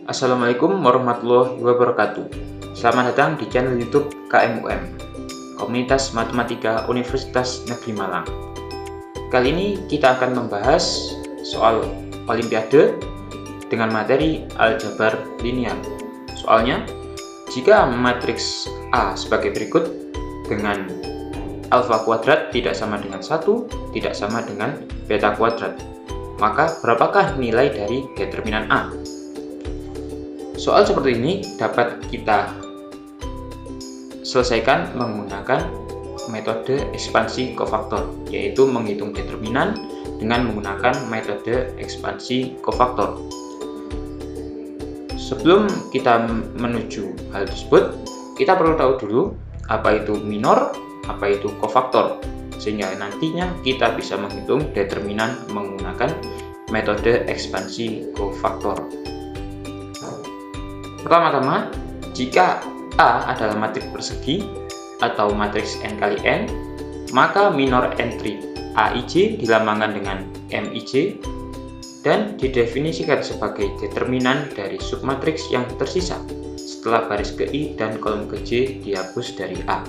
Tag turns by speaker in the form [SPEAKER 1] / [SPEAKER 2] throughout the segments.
[SPEAKER 1] Assalamualaikum warahmatullahi wabarakatuh. Selamat datang di channel YouTube KMUM, Komunitas Matematika Universitas Negeri Malang. Kali ini kita akan membahas soal Olimpiade dengan materi aljabar linear. Soalnya, jika matriks A sebagai berikut dengan alfa kuadrat tidak sama dengan 1, tidak sama dengan beta kuadrat, maka berapakah nilai dari determinan A? Soal seperti ini dapat kita selesaikan menggunakan metode ekspansi kofaktor, yaitu menghitung determinan dengan menggunakan metode ekspansi kofaktor. Sebelum kita menuju hal tersebut, kita perlu tahu dulu apa itu minor, apa itu kofaktor, sehingga nantinya kita bisa menghitung determinan menggunakan metode ekspansi kofaktor. Pertama-tama, jika A adalah matriks persegi atau matriks n kali n, maka minor entry Aij dilambangkan dengan Mij dan didefinisikan sebagai determinan dari submatriks yang tersisa setelah baris ke I dan kolom ke J dihapus dari A.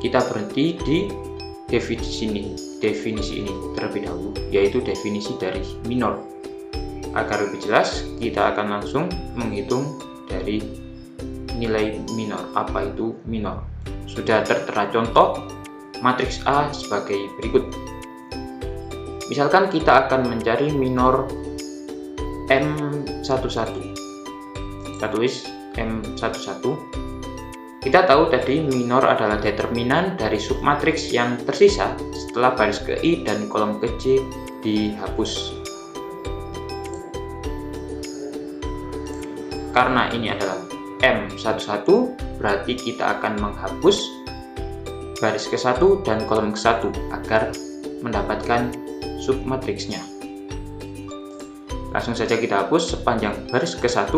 [SPEAKER 1] Kita berhenti di definisi ini terlebih dahulu, yaitu definisi dari minor. Agar lebih jelas, kita akan langsung menghitung dari nilai minor. Apa itu minor? Sudah tertera contoh matriks A sebagai berikut. Misalkan kita akan mencari minor M11. Kita tulis M11. Kita tahu tadi minor adalah determinan dari submatriks yang tersisa setelah baris ke I dan kolom ke J dihapus. Karena ini adalah M11, berarti kita akan menghapus baris ke-1 dan kolom ke-1 agar mendapatkan submatriksnya. Langsung saja kita hapus sepanjang baris ke-1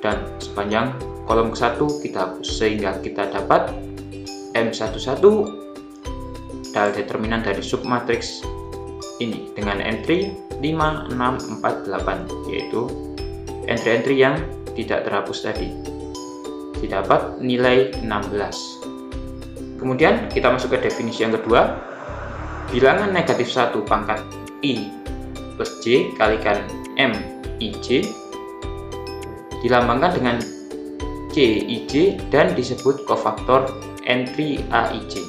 [SPEAKER 1] dan sepanjang kolom ke-1 kita hapus, sehingga kita dapat M11 adalah determinan dari submatriks ini dengan entry 5, 6, 4, 8, yaitu entry-entry yang tidak terhapus tadi. Didapat nilai 16. Kemudian kita masuk ke definisi yang kedua. Bilangan negatif 1 pangkat I plus J kalikan Mij dilambangkan dengan Cij dan disebut kofaktor entry Aij.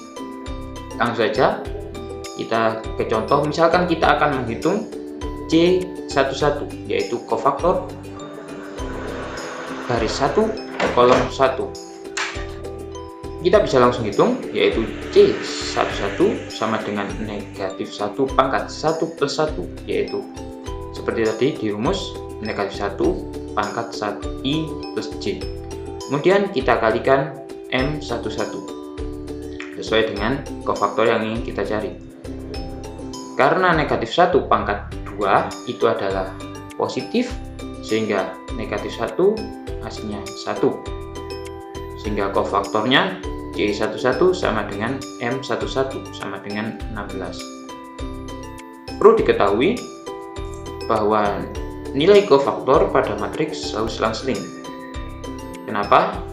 [SPEAKER 1] Langsung saja kita ke contoh. Misalkan kita akan menghitung C11, yaitu kofaktor baris 1 kolom 1. Kita bisa langsung hitung, yaitu C11 sama dengan negatif 1 pangkat 1 plus 1, yaitu seperti tadi dirumus negatif 1 pangkat 1 I plus J. Kemudian kita kalikan M11 sesuai dengan kofaktor yang ingin kita cari. Karena negatif 1 pangkat 2 itu adalah positif, sehingga negatif 1 hasilnya 1, sehingga kofaktornya C11 sama dengan M11 sama dengan 16. Perlu diketahui bahwa nilai kofaktor pada matriks selalu selang-seling. Kenapa?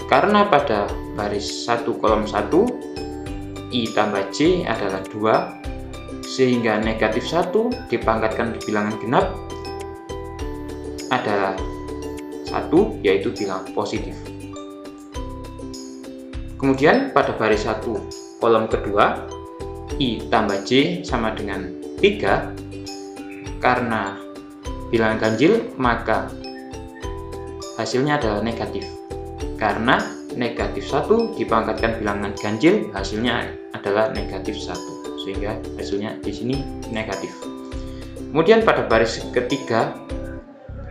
[SPEAKER 1] Karena pada baris 1 kolom 1 I tambah J adalah 2, sehingga negatif 1 dipangkatkan di bilangan genap adalah 1, yaitu bilangan positif. Kemudian pada baris 1 kolom kedua I tambah J sama dengan 3. Karena bilangan ganjil, maka hasilnya adalah negatif. Karena negatif 1 dipangkatkan bilangan ganjil, hasilnya adalah negatif 1, sehingga hasilnya di sini negatif. Kemudian pada baris ketiga,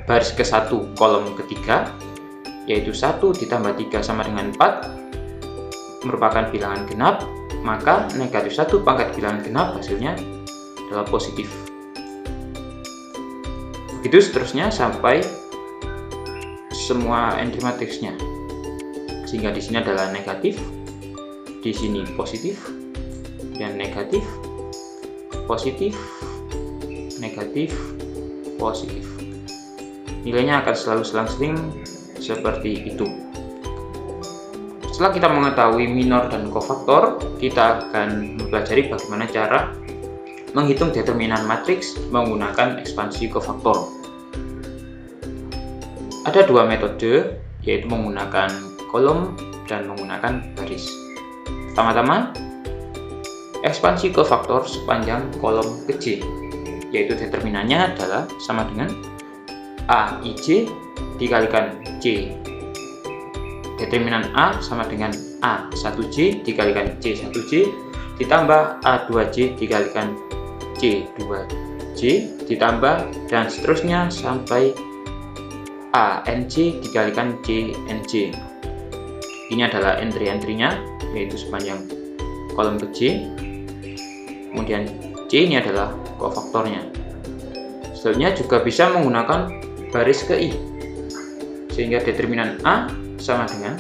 [SPEAKER 1] baris ke-1 kolom ketiga, yaitu 1 ditambah 3 sama dengan 4, merupakan bilangan genap, maka negatif 1 pangkat bilangan genap hasilnya adalah positif. Begitu seterusnya sampai semua entry matriksnya, sehingga di sini adalah negatif, di sini positif, dan negatif, positif, negatif, positif. Nilainya akan selalu selang-seling seperti itu. Setelah kita mengetahui minor dan kofaktor, kita akan mempelajari bagaimana cara menghitung determinan matriks menggunakan ekspansi kofaktor. Ada dua metode, yaitu menggunakan kolom dan menggunakan baris. Pertama-tama, ekspansi kofaktor sepanjang kolom kecil, yaitu determinannya adalah sama dengan AIJ dikalikan C. Determinan A sama dengan A1J dikalikan C1J ditambah A2J dikalikan C2J ditambah dan seterusnya sampai ANJ dikalikan CNJ. Ini adalah entry-entrynya, yaitu sepanjang kolom kecil. Kemudian C ini adalah kofaktornya. Selanjutnya juga bisa menggunakan baris ke I, sehingga determinan A sama dengan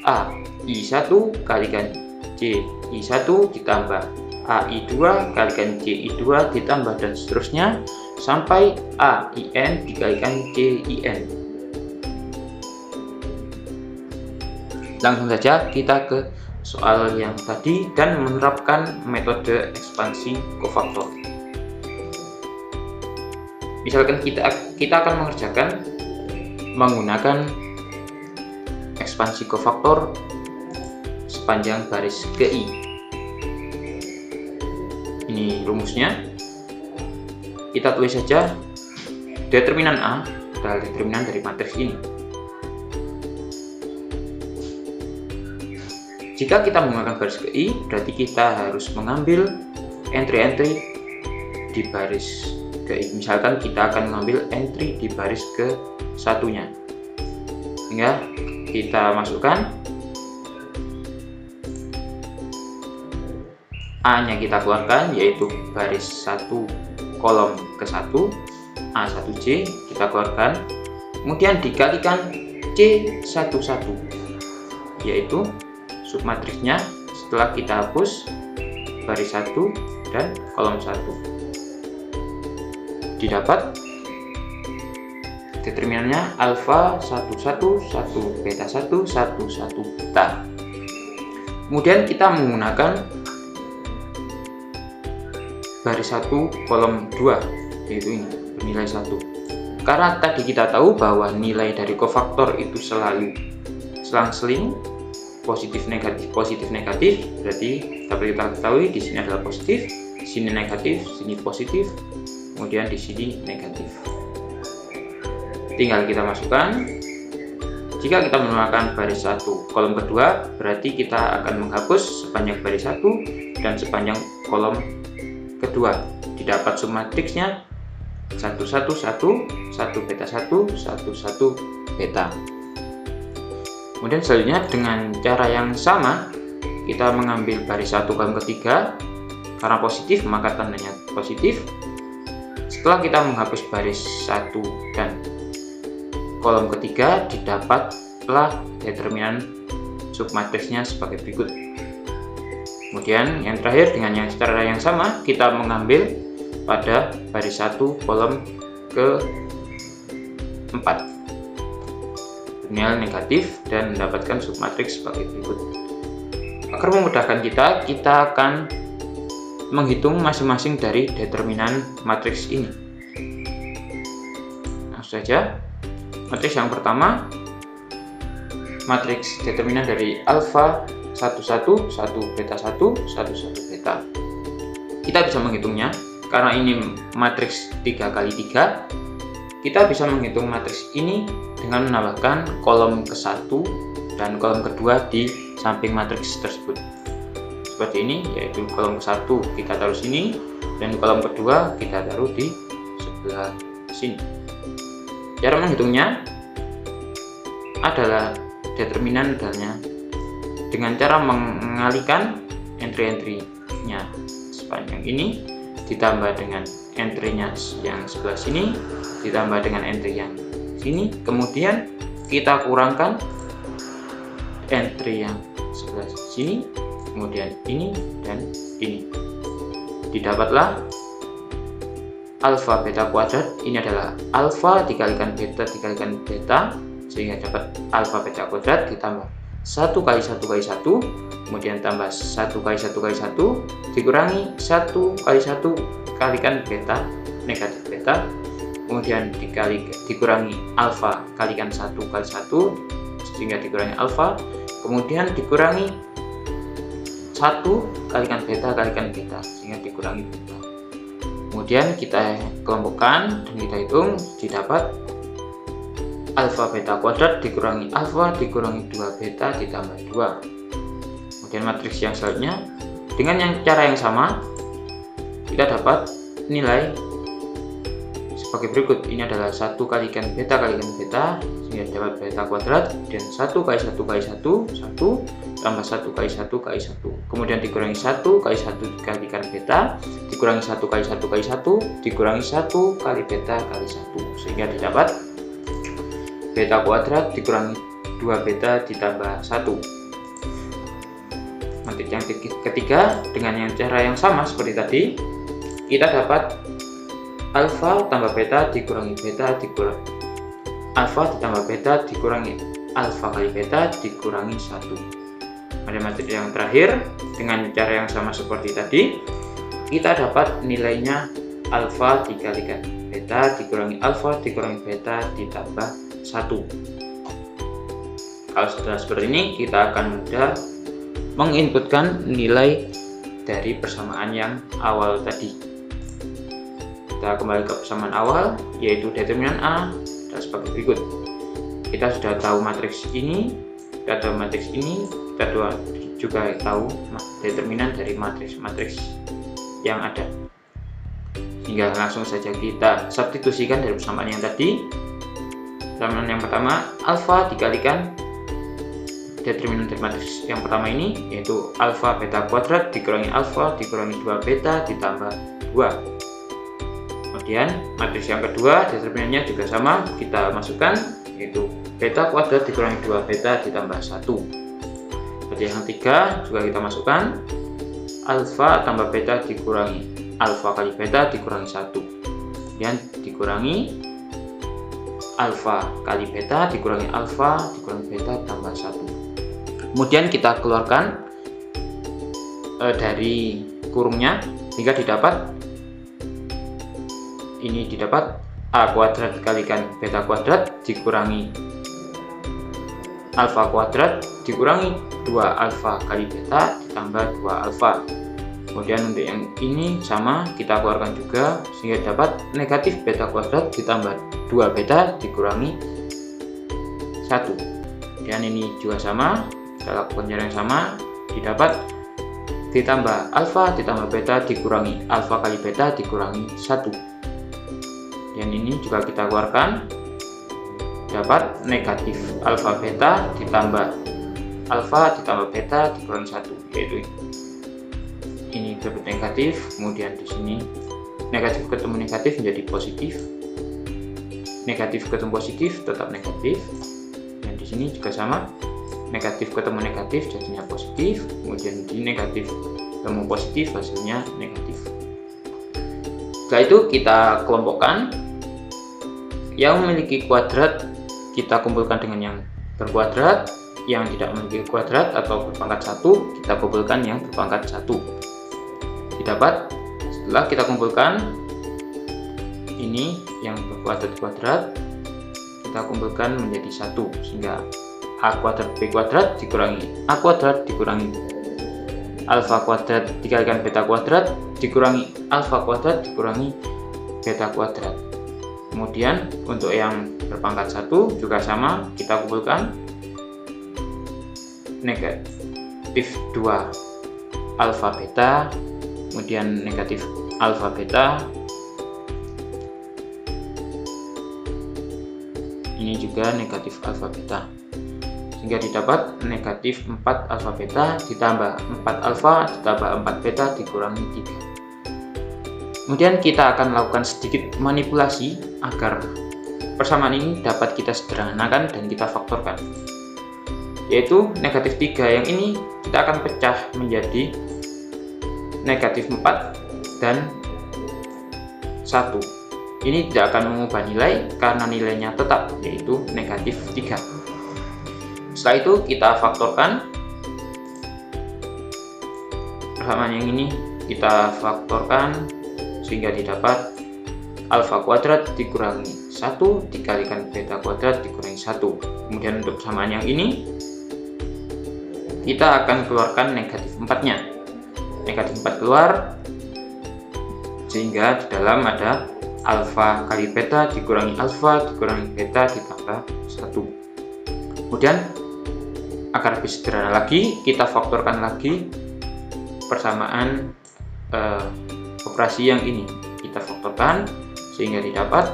[SPEAKER 1] AI1 kalikan CI1 ditambah AI2 kalikan CI2 ditambah dan seterusnya sampai AIN dikalikan CIN. Langsung saja kita ke soal yang tadi dan menerapkan metode ekspansi kofaktor. Misalkan kita akan mengerjakan menggunakan ekspansi kofaktor sepanjang baris GI. Ini rumusnya. Kita tulis saja determinan A adalah determinan dari matriks ini. Jika kita menggunakan baris GI, berarti kita harus mengambil entry-entry di baris GI. Misalkan kita akan mengambil entry di baris ke-1-nya. Sehingga kita masukkan A-nya kita keluarkan, yaitu baris 1 kolom ke-1 A1J kita keluarkan, kemudian dikalikan C11, yaitu submatriksnya setelah kita hapus baris 1 dan kolom 1. Didapat determinannya alfa 11, 1 beta 1, 1 beta. Kemudian kita menggunakan baris 1 kolom 2, yaitu ini bernilai 1. Karena tadi kita tahu bahwa nilai dari kofaktor itu selalu selang-seling positif negatif, berarti dapat kita ketahui di sini adalah positif, di sini negatif, sini positif, kemudian di sini negatif. Tinggal kita masukkan. Jika kita menggunakan baris 1 kolom kedua, berarti kita akan menghapus sepanjang baris 1 dan sepanjang kolom kedua. Didapat submatriksnya 1 1 1, 1 beta 1, 1 1 beta. Kemudian selanjutnya dengan cara yang sama, kita mengambil baris 1 kolom ketiga. Karena positif maka tandanya positif. Setelah kita menghapus baris 1 dan kolom ketiga, didapatlah determinan submatriksnya sebagai berikut. Kemudian yang terakhir dengan yang cara yang sama, kita mengambil pada baris 1 kolom ke-4 terminal negatif dan mendapatkan submatriks sebagai berikut. Agar memudahkan kita akan menghitung masing-masing dari determinan matriks ini. Langsung saja. Matriks yang pertama, matriks determinan dari alfa 1 1, 1 beta 1, 1 beta. Kita bisa menghitungnya karena ini matriks 3 kali 3. Kita bisa menghitung matriks ini dengan menambahkan kolom ke-1 dan kolom kedua di samping matriks tersebut. Seperti ini, yaitu kolom ke-1 kita taruh sini dan kolom kedua kita taruh di sebelah sini. Cara menghitungnya adalah determinan dalnya dengan cara mengalihkan entry-entry-nya sepanjang ini ditambah dengan entry-nya yang sebelah sini ditambah dengan entry yang sini, kemudian kita kurangkan entry yang sebelah sini, kemudian ini dan ini. Didapatlah alfa beta kuadrat, ini adalah alfa dikalikan beta, sehingga dapat alfa beta kuadrat ditambah 1 kali 1 kali 1, kemudian tambah 1 kali 1 kali 1, dikurangi 1 kali 1 kalikan beta, negatif beta, kemudian dikurangi alfa kalikan 1 kali 1, sehingga dikurangi alfa, kemudian dikurangi 1 kalikan beta, sehingga dikurangi beta. Kemudian kita kelompokkan dan kita hitung, didapat alfa beta kuadrat dikurangi alfa dikurangi 2 beta ditambah 2. Kemudian matriks yang selanjutnya dengan cara yang sama, kita dapat nilai sebagai berikut. Ini adalah 1 kalikan beta, sehingga dapat beta kuadrat, dan 1 kali 1 kali 1, 1 tambah 1 kali 1 kali 1, kemudian dikurangi 1 kali 1 dikalikan beta, dikurangi 1 kali 1 kali 1, dikurangi 1 kali beta kali 1, sehingga didapat beta kuadrat dikurangi 2 beta ditambah 1. Matriks yang ketiga dengan cara yang sama seperti tadi, kita dapat alfa tambah beta dikurangi beta dikurangi alfa ditambah beta dikurangi alfa kali beta dikurangi 1. Pada matriks yang terakhir dengan cara yang sama seperti tadi, kita dapat nilainya alfa dikalikan beta dikurangi alfa dikurangi beta ditambah 1. Kalau sudah seperti ini, kita akan mudah menginputkan nilai dari persamaan yang awal tadi. Kita kembali ke persamaan awal, yaitu determinan A dan sebagai berikut. Kita sudah tahu matriks ini, kita tahu matriks ini, kita juga tahu determinan dari matriks-matriks yang ada. Sehingga langsung saja kita substitusikan dari persamaan yang tadi. Persamaan yang pertama, alfa dikalikan determinan dari matriks yang pertama ini, yaitu alfa beta kuadrat dikurangi alfa dikurangi 2 beta ditambah 2. Kemudian matriks yang kedua, determinannya juga sama, kita masukkan, yaitu beta kuadrat dikurangi 2 beta ditambah 1. Kemudian yang ketiga juga kita masukkan, alfa tambah beta dikurangi alfa kali beta dikurangi 1, kemudian dikurangi alfa kali beta dikurangi alfa dikurangi beta tambah 1. Kemudian kita keluarkan dari kurungnya hingga didapat a kuadrat dikalikan beta kuadrat dikurangi alfa kuadrat dikurangi 2 alfa kali beta ditambah 2 alfa. Kemudian untuk yang ini sama, kita keluarkan juga sehingga dapat negatif beta kuadrat ditambah 2 beta dikurangi 1. Dan ini juga sama, kita lakukan cara yang sama, didapat ditambah alfa ditambah beta dikurangi alfa kali beta dikurangi 1. Dan ini juga kita keluarkan, dapat negatif alfa beta ditambah alfa ditambah beta dikurangi 1, yaitu ini dapat negatif, kemudian di sini negatif ketemu negatif menjadi positif, negatif ketemu positif tetap negatif, dan di sini juga sama, negatif ketemu negatif jadinya positif, kemudian di negatif ketemu positif hasilnya negatif. Setelah itu kita kelompokkan, yang memiliki kuadrat kita kumpulkan dengan yang berkuadrat, yang tidak memiliki kuadrat atau berpangkat 1 kita kumpulkan yang berpangkat 1. Didapat setelah kita kumpulkan ini yang berkuadrat kuadrat, kita kumpulkan menjadi 1, sehingga a kuadrat b kuadrat dikurangi a kuadrat dikurangi alfa kuadrat dikalikan beta kuadrat dikurangi alfa kuadrat dikurangi beta kuadrat. Kemudian untuk yang berpangkat 1 juga sama, kita kumpulkan negatif 2 alfa beta, kemudian negatif alfa beta, ini juga negatif alfa beta, sehingga didapat negatif 4 alfa beta ditambah 4 alfa ditambah 4 beta dikurangi 3. Kemudian kita akan lakukan sedikit manipulasi agar persamaan ini dapat kita sederhanakan dan kita faktorkan, yaitu negatif 3 yang ini kita akan pecah menjadi negatif 4 dan 1. Ini tidak akan mengubah nilai karena nilainya tetap, yaitu negatif 3. Setelah itu kita faktorkan persamaan yang ini, kita faktorkan sehingga didapat alfa kuadrat dikurangi 1 dikalikan beta kuadrat dikurangi 1. Kemudian untuk persamaan yang ini kita akan keluarkan negatif 4-nya. Negatif 4 keluar, sehingga di dalam ada alfa kali beta dikurangi alfa dikurangi beta ditambah 1. Kemudian agar lebih sederhana lagi, kita faktorkan lagi persamaan operasi yang ini. Kita faktorkan sehingga didapat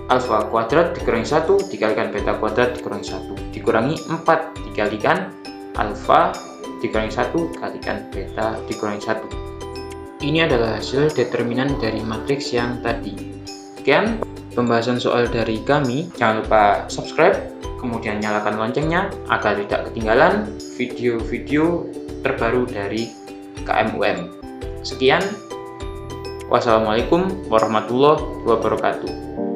[SPEAKER 1] alfa kuadrat dikurangi 1 dikalikan beta kuadrat dikurangi 1 dikurangi 4 dikalikan alfa dikurangi 1 dikalikan beta dikurangi 1. Ini adalah hasil determinan dari matriks yang tadi. Sekian pembahasan soal dari kami. Jangan lupa subscribe, kemudian nyalakan loncengnya agar tidak ketinggalan video-video terbaru dari KMUM. Sekian, wassalamualaikum warahmatullahi wabarakatuh.